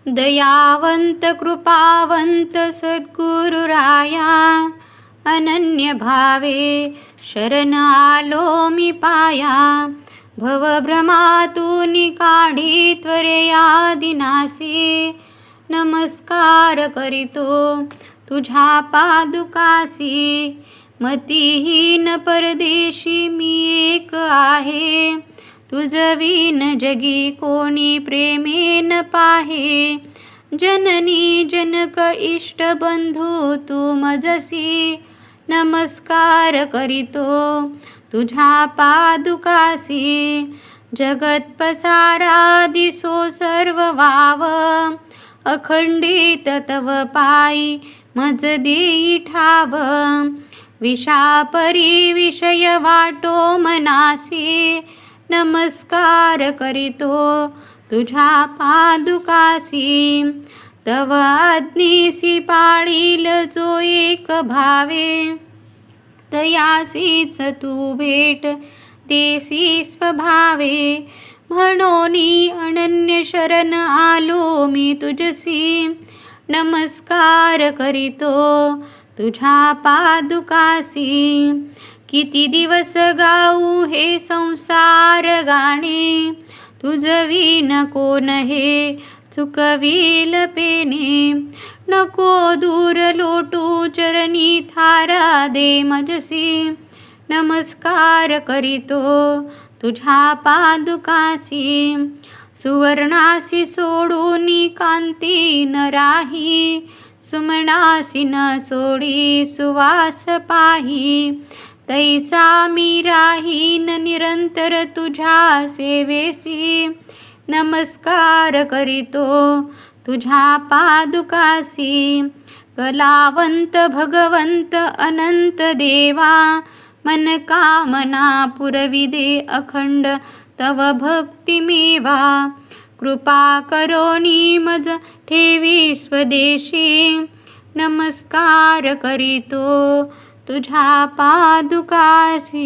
दयावंत कृपावंत सद्गुरुराया, अनन्य भावे शरण आलो मी पाया. भवभ्रमातून काढी त्वरेया दिनासी, नमस्कार करीतो तुझ्या पादुकासी. मतिहीन परदेशी मी एक आहे, तुझविन जगी कोणी प्रेमेन पाहे. जननी जनक इष्ट बंधू तू मजसी, नमस्कार करीतो तुझ्या पादुकासी. जगत पसारा दिसो सर्व वाव, अखंडित तव पायी मज देई ठाव. विषापरी विषय वाटो मनासी, नमस्कार करीतो तुझ्या पादुकासी. तव आज्ञेसी पाळील जो एक भावे, तयासीच तू भेट देसी स्वभावे. म्हणोनी अनन्य शरण आलो मी तुझसी, नमस्कार करीतो तुझ्या पादुकासी. किती दिवस गाऊ हे संसार गाणे, तुझविन कोण हे चुकविल पेने. नको दूर लोटू चरणी थारा दे मजसी, नमस्कार करीतो तुझ्या पादुकासी. सुवर्णासी सोडून कांती न राही, सुमनासी न सोडी सुवास पाही. तैसा मी राहीन निरंतर तुझ्या सेवेसी, नमस्कार करीतो तुझ्या पादुकासी. कलावंत भगवंत अनंत देवा, मन कामना पुरविदे अखंड तव भक्ती मेवा. कृपा करोनी मज ठेवी स्वदेशी, नमस्कार करीतो तुझ्या पादुकासी.